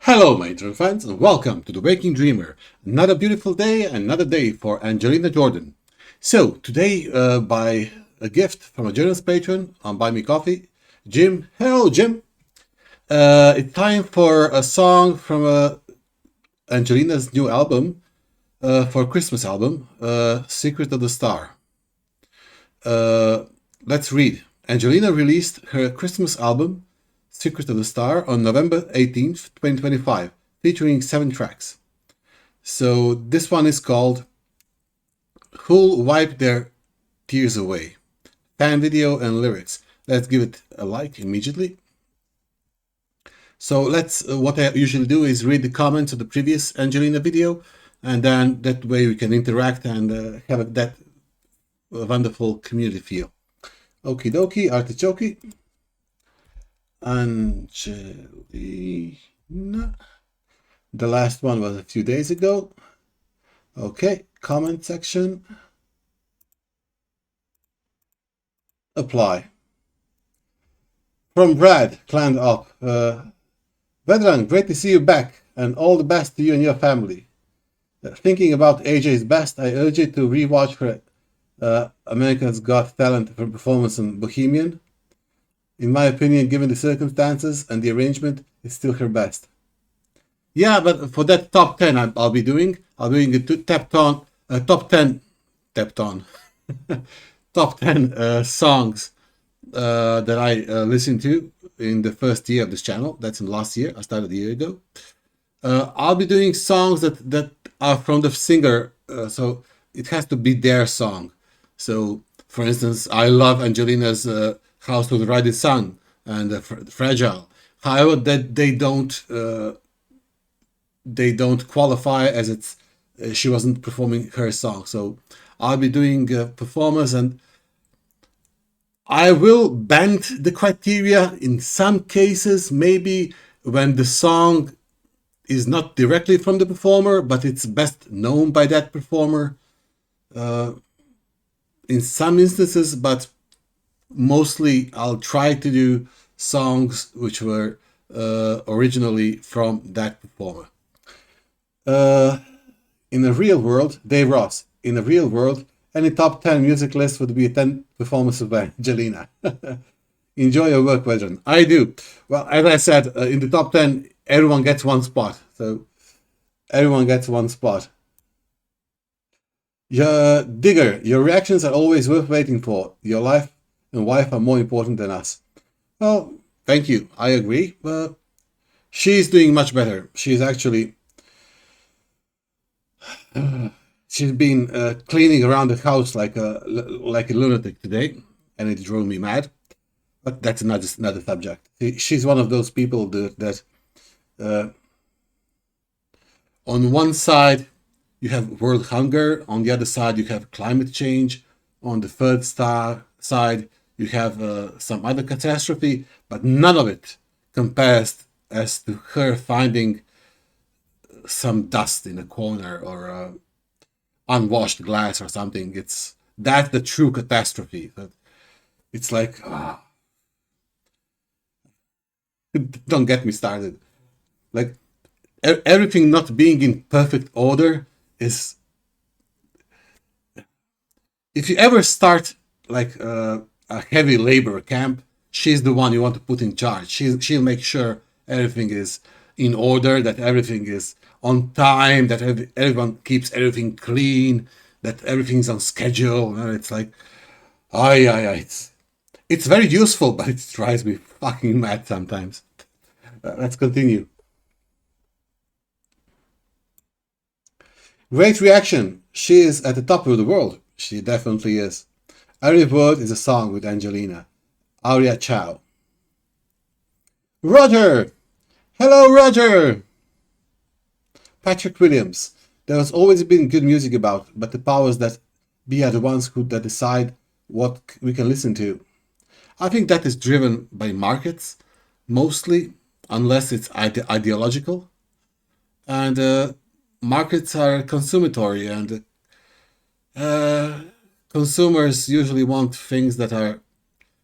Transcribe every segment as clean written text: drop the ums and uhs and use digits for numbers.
Hello, my internet friends, and welcome to The Waking Dreamer. Another beautiful day, another day for Angelina Jordan. So, today, by a gift from a generous patron on Buy Me Coffee, Jim. Hello, Jim. It's time for a song from Angelina's new album, for Christmas album, Secret of the Star. Uh, let's read. Angelina released her Christmas album, Secret of the Star, on November 18th, 2025, featuring 7 tracks. So this one is called Who'll Wipe Their Tears Away? Fan video and lyrics. Let's give it a like immediately. So what I usually do is read the comments of the previous Angelina video, and then that way we can interact and have that wonderful community feel. Okie dokie, artichoke. Angelina. The last one was a few days ago. Okay, comment section. Apply. From Brad, Clan Up. Vedran, great to see you back, and all the best to you and your family. Thinking about AJ's best, I urge you to rewatch her America's Got Talent for performance in Bohemian. In my opinion, given the circumstances and the arrangement, it's still her best. Yeah, but for that top 10 I'll be doing a top 10 top 10 songs that I listened to in the first year of this channel. That's in last year. I started a year ago. I'll be doing songs that are from the singer, so it has to be their song. So, for instance, I love Angelina's House to the Rising Sun and Fragile. However, that they don't qualify as it's she wasn't performing her song. So I'll be doing performers, and I will bend the criteria in some cases, maybe when the song is not directly from the performer, but it's best known by that performer. In some instances, but mostly I'll try to do songs which were originally from that performer. In a real world, Dave Ross, in a real world, any top 10 music list would be a 10 performance of Angelina. Enjoy your work, Vedran. I do. Well, as I said, in the top 10, everyone gets one spot. So everyone gets one spot. Digger, your reactions are always worth waiting for. Your life and wife are more important than us. Well, thank you. I agree. She's doing much better. She's actually she's been cleaning around the house like a lunatic today, and it drove me mad. But that's another subject. She's one of those people that on one side you have world hunger, on the other side you have climate change, on the third side you have some other catastrophe, but none of it compares as to her finding some dust in a corner or unwashed glass or something. That's the true catastrophe. It's like, don't get me started. Like everything not being in perfect order is. If you ever start like a heavy labor camp, she's the one you want to put in charge. She'll make sure everything is in order, that everything is on time, that everyone keeps everything clean, that everything's on schedule. And it's like, it's very useful, but it drives me fucking mad sometimes. Let's continue. Great reaction. She is at the top of the world. She definitely is. Every word is a song with Angelina. Aria Ciao. Roger! Hello, Roger! Patrick Williams. There has always been good music about, but the powers that be are the ones that decide what we can listen to. I think that is driven by markets, mostly, unless it's ideological. And markets are consumatory, and consumers usually want things that are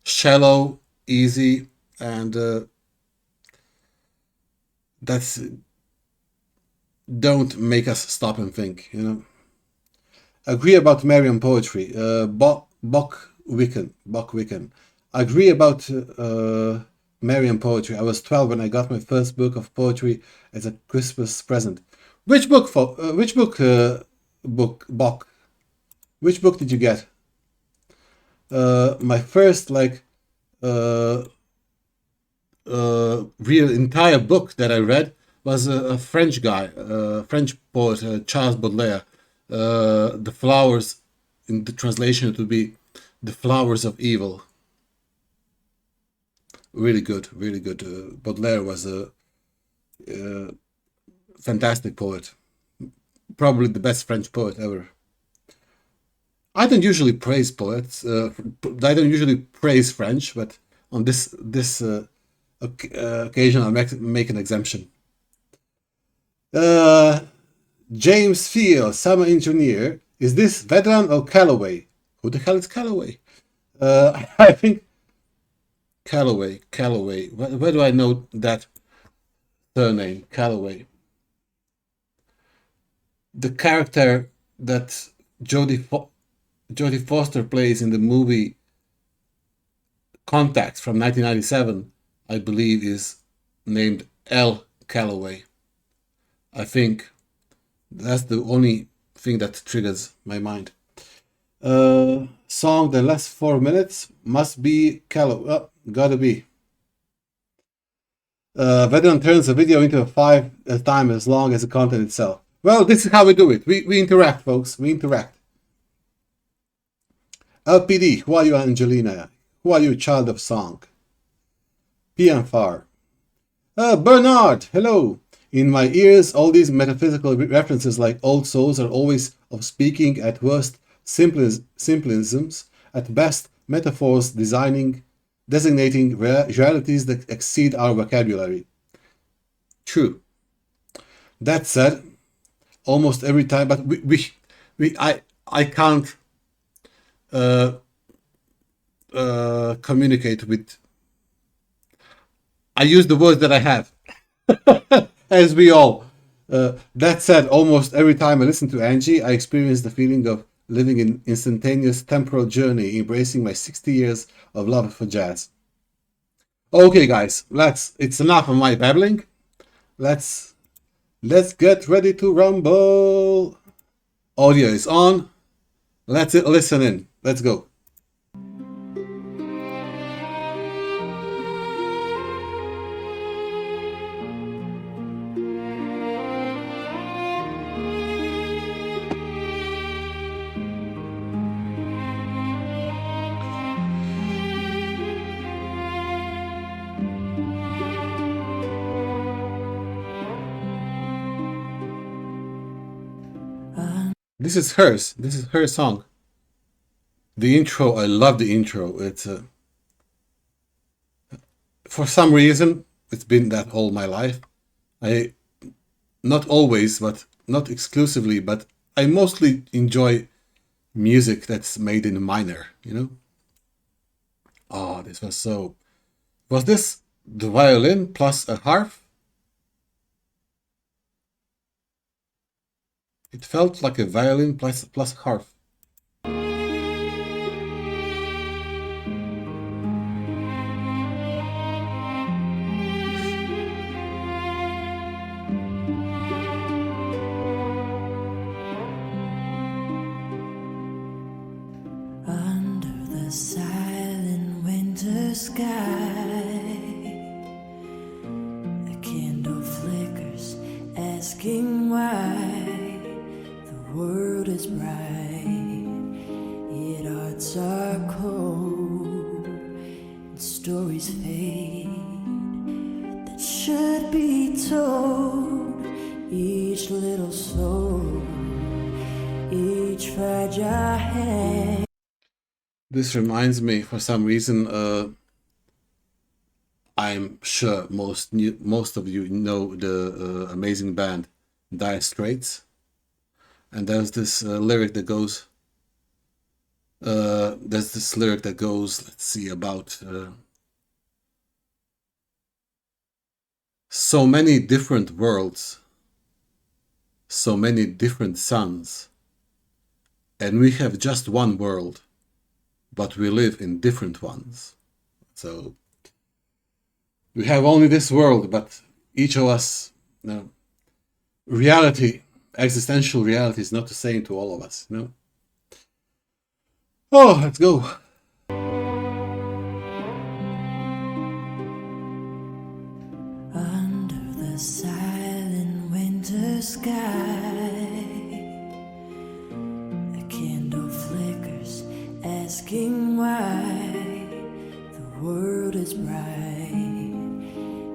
shallow, easy, and that's don't make us stop and think, you know. Agree about Marian poetry. Buck Wiccan. Agree about Marian poetry. I was 12 when I got my first book of poetry as a Christmas present. Which book for? Buck? Which book did you get? My first uh, real entire book that I read was a French guy, French poet, Charles Baudelaire. The flowers, in the translation, it would be the flowers of evil. Really good, really good. Baudelaire was a fantastic poet, probably the best French poet ever. I don't usually praise poets. I don't usually praise French, but on this occasion, I'll make an exemption. Uh, James Field, summer engineer. Is this veteran or Callaway? Who the hell is Callaway? I think Callaway. Callaway. Where do I know that surname? Callaway. The character that Jodie Foster plays in the movie Contact from 1997, I believe, is named L. Calloway. I think that's the only thing that triggers my mind. Song that lasts 4 minutes must be Calloway. Oh, gotta be. Veteran turns a video into a 5 time as long as the content itself. Well, this is how we do it. We interact, folks. We interact. LPD, who are you, Angelina? Who are you, child of song? PMFR. Bernard, hello. In my ears, all these metaphysical references like old souls are always of speaking, at worst simplisms, at best metaphors designating realities that exceed our vocabulary. True. That said, almost every time, but I can't communicate with. I use the words that I have, as we all. That said, almost every time I listen to Angie, I experience the feeling of living in instantaneous temporal journey, embracing my 60 years of love for jazz. Okay, guys, it's enough of my babbling. Let's get ready to rumble. Audio is on. Let's listen in. Let's go. This is hers. This is her song. The intro, I love the intro. It's for some reason it's been that all my life. I not always, but not exclusively, but I mostly enjoy music that's made in minor. You know. Oh, this was so. Was this the violin plus a harp? It felt like a violin plus a harp. Under the silent winter sky, a candle flickers, asking why the world is bright, yet hearts are cold, and stories fade that should be told. Each little soul, each fragile hand. This reminds me, for some reason, I'm sure most of you know the amazing band Dire Straits, and there's this lyric that goes. There's this lyric that goes. Let's see, about so many different worlds, so many different suns, and we have just one world, but we live in different ones. So we have only this world, but each of us, you know, reality, existential reality is not the same to all of us, you know. Oh, let's go. Under the silent winter sky, a candle flickers, asking why the world is bright,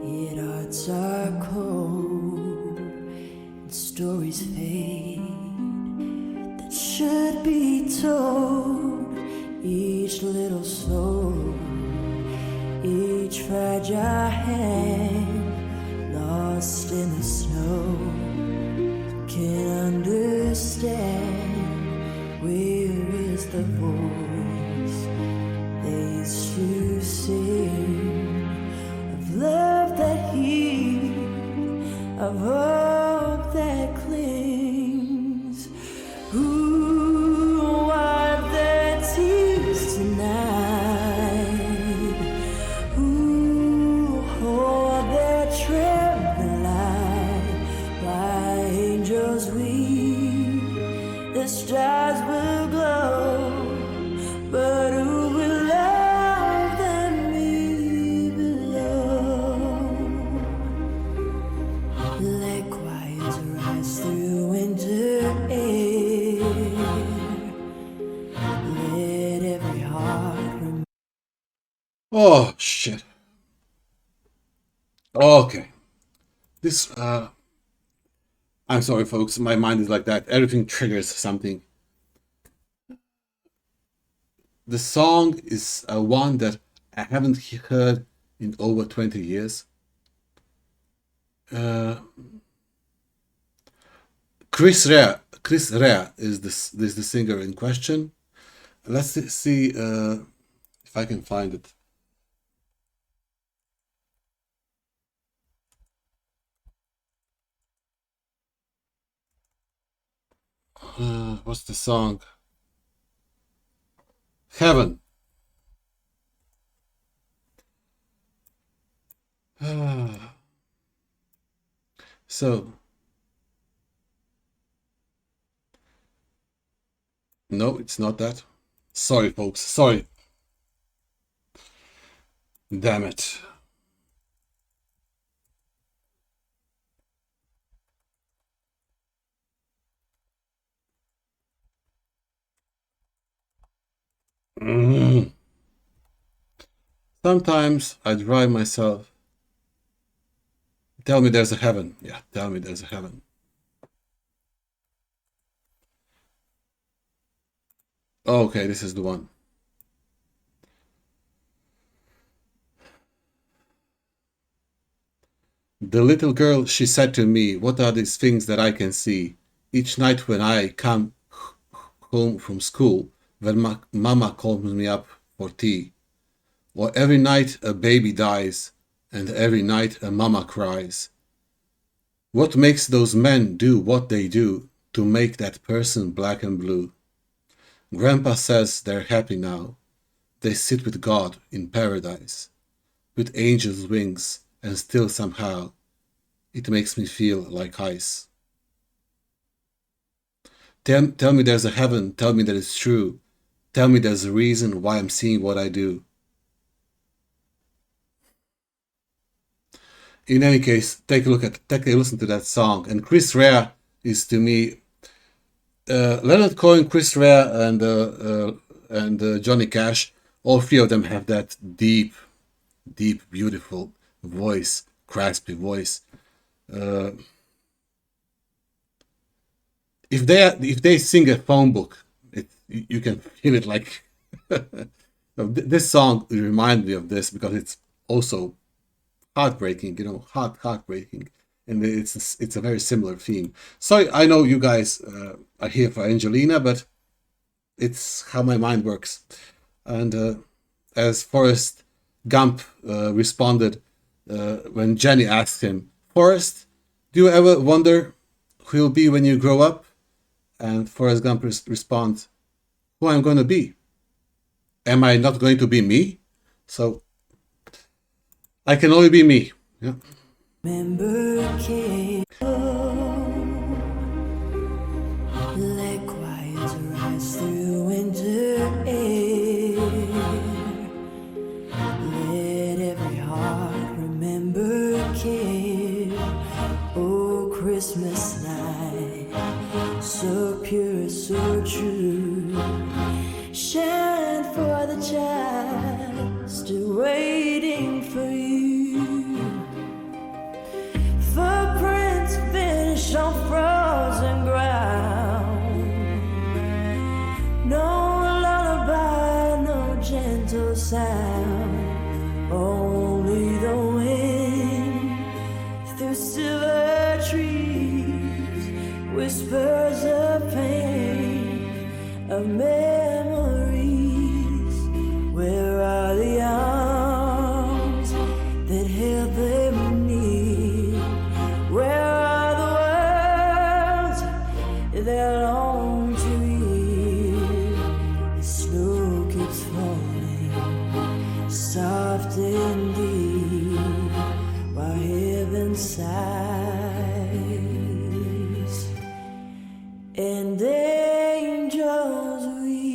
yet hearts are cold, and stories fade that should be told. Each little soul, each fragile hand lost in the snow, can't understand where is the voice they used to sing, of love that heals, of hope that clings. Who wipe their tears tonight? Who hold their trembling light? By angels weep, the stars will glow, but who will love them me below? Let quiet rise through winter air, let every heart remember. Oh, shit. Okay. This, I'm sorry, folks. My mind is like that. Everything triggers something. The song is one that I haven't heard in over 20 years. Chris Rea is the singer in question. Let's see if I can find it. What's the song? Heaven. So, no, it's not that. Sorry, folks. Sorry. Damn it. Mm. Sometimes I drive myself. Tell me there's a heaven. Yeah, tell me there's a heaven. Okay, this is the one. The little girl, she said to me, what are these things that I can see? Each night when I come home from school, when mama calls me up for tea. Or every night a baby dies, and every night a mama cries. What makes those men do what they do to make that person black and blue? Grandpa says they're happy now. They sit with God in paradise, with angels' wings, and still somehow it makes me feel like ice. Tell me there's a heaven, tell me that it's true. Tell me there's a reason why I'm seeing what I do. In any case, take a listen to that song. And Chris Rea is to me, Leonard Cohen, Chris Rea, and Johnny Cash. All three of them have that deep, deep, beautiful voice, raspy voice. If they sing a phone book, you can feel it like. This song reminds me of this because it's also heartbreaking, heartbreaking, and it's a very similar theme. So I know you guys are here for Angelina, but it's how my mind works. And as Forrest Gump responded when Jenny asked him, Forrest, do you ever wonder who you'll be when you grow up? And Forrest Gump responds, who I'm going to be? Am I not going to be me? So I can only be me. Yeah. Remember came, let quiet rise through winter air. Let every heart remember care. Oh, Christmas night, so pure, so true. Shine for the child still waiting for you. Footprints finish on frozen ground. No lullaby, no gentle sound. Only the wind through silver trees, whispers of pain, of memories. Where are the arms that held them near? Where are the words that long to hear? The snow keeps falling, soft and deep, while heaven sighs and angels weep.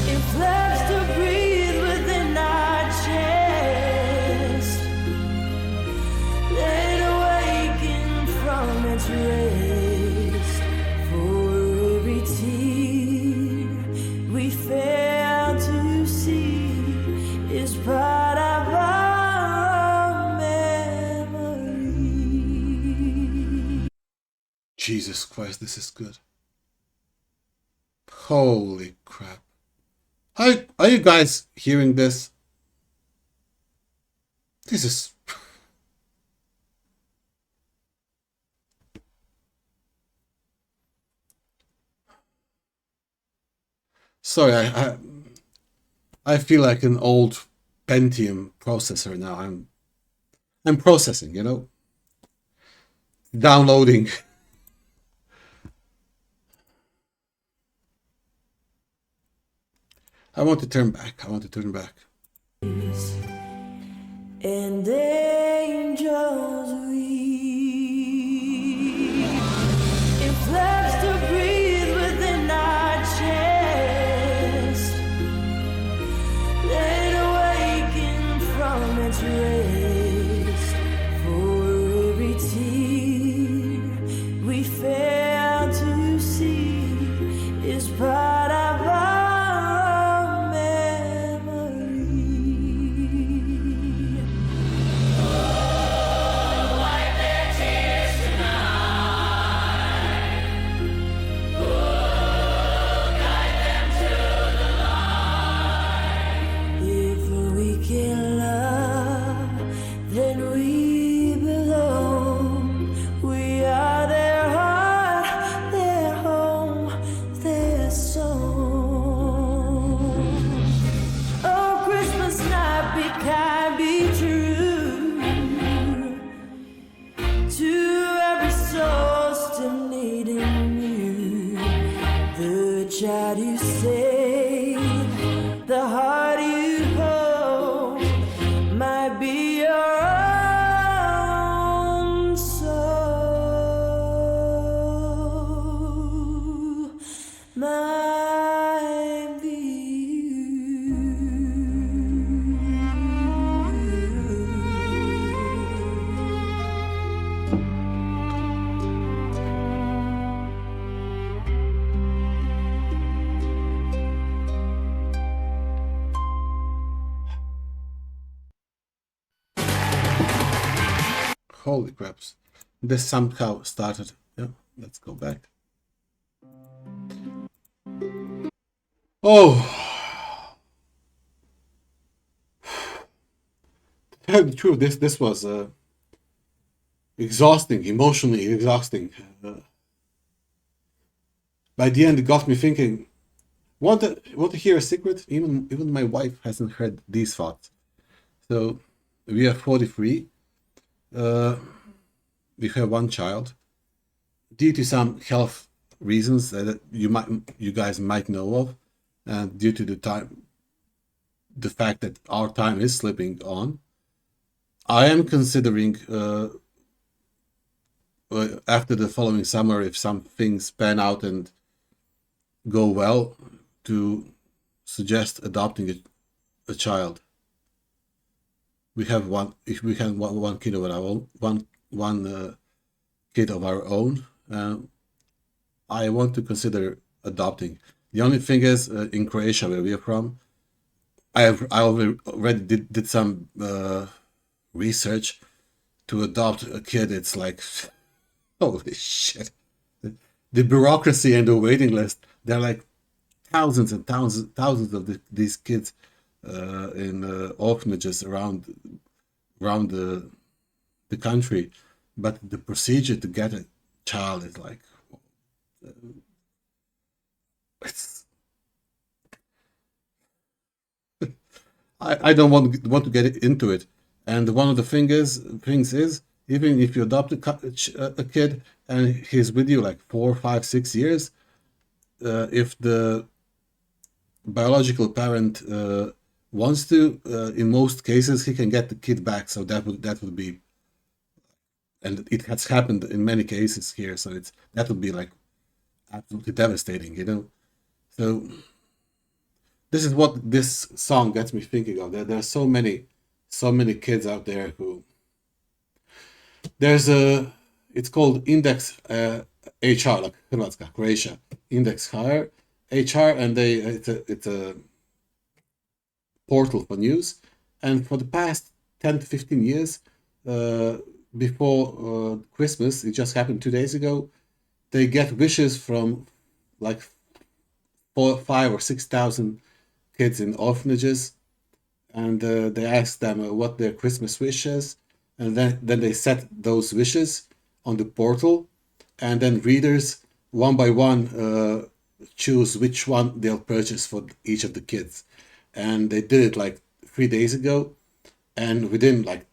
If love's to breathe within our chest, let it awaken from its rest. For every tear we fail to see is part of our memory. Jesus Christ, this is good. Holy crap. Are you guys hearing this? This is... Sorry, I feel like an old Pentium processor now. I'm processing, you know? Downloading. I want to turn back. And angels weep. If love's to breathe within our chest, let it awaken from its rest. For every tear we fail to see is part of our memory. If we can love, then we belong. We are their heart, their home, their song. Oh, Christmas night, be kind, be true to every soul still needing you. The child you save, the heart you hold, might be your own soul, might be Holy craps. This somehow started. Yeah, let's go back. Oh. To tell the truth, this was exhausting, emotionally exhausting. By the end, it got me thinking. Want to hear a secret? Even my wife hasn't heard these thoughts. So we are 43. we have one child. Due to some health reasons that you guys might know of, and due to the fact that our time is slipping on, I am considering after the following summer, if some things pan out and go well, to suggest adopting a child. We have one. If we have one kid of our own, one kid of our own, I want to consider adopting. The only thing is, in Croatia, where we are from, I already did some research to adopt a kid. It's like, holy shit. The bureaucracy and the waiting list, there are like thousands and thousands of these kids in orphanages around the country. But the procedure to get a child is like, it's, I don't want to get into it. And one of the things is, even if you adopt a kid and he's with you like 4, 5, 6 years, if the biological parent wants to, in most cases, he can get the kid back. So that would be, and it has happened in many cases here. So that would be like absolutely devastating, you know. So this is what this song gets me thinking of. There are so many kids out there who there's a it's called Index HR, like Hrvatska, Croatia, Index Hire HR, and it's a portal for news. And for the past 10 to 15 years, uh, before Christmas, it just happened 2 days ago, they get wishes from like 5 or 6 thousand kids in orphanages, and they ask them what their Christmas wish is, and then they set those wishes on the portal, and then readers one by one choose which one they'll purchase for each of the kids. And they did it like 3 days ago, and within like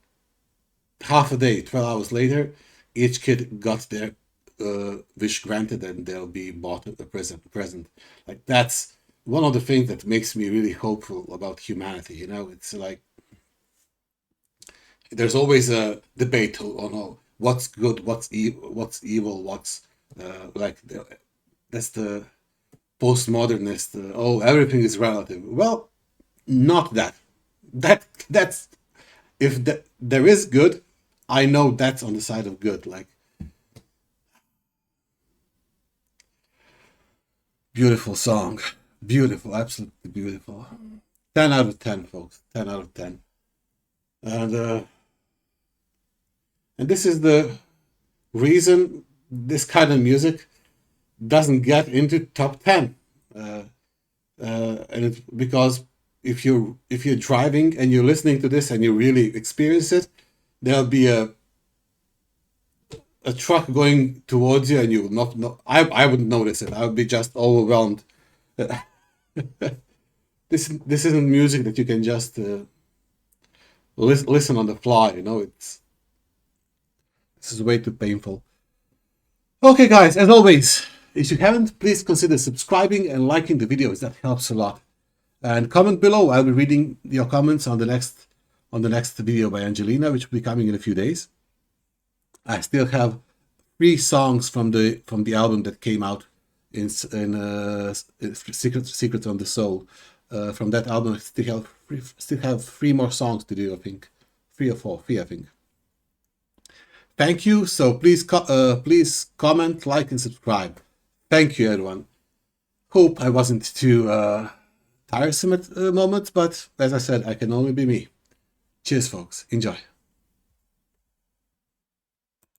half a day, 12 hours later, each kid got their wish granted, and they'll be bought a present. Like that's one of the things that makes me really hopeful about humanity. You know, it's like there's always a debate on what's good, what's evil, what's that's the postmodernist. Everything is relative. Well, not that. That's if there is good, I know that's on the side of good. Like beautiful song, beautiful, absolutely beautiful. 10 out of 10, folks. 10 out of 10. And this is the reason this kind of music doesn't get into top 10. And it's because if you're driving and you're listening to this and you really experience it, there'll be a truck going towards you, and you would not know. I wouldn't notice it. I would be just overwhelmed. This isn't music that you can just listen on the fly. You know, this is way too painful. Okay, guys, as always, if you haven't, please consider subscribing and liking the videos. That helps a lot. And comment below. I'll be reading your comments on the next video by Angelina, which will be coming in a few days. I still have 3 songs from the album that came out in Secrets on the Soul. From that album, I still have 3 more songs to do. I think 3 or 4, I think. Thank you. So please comment, like, and subscribe. Thank you, everyone. Hope I wasn't too tiresome at moments, but as I said, I can only be me. Cheers, folks. Enjoy.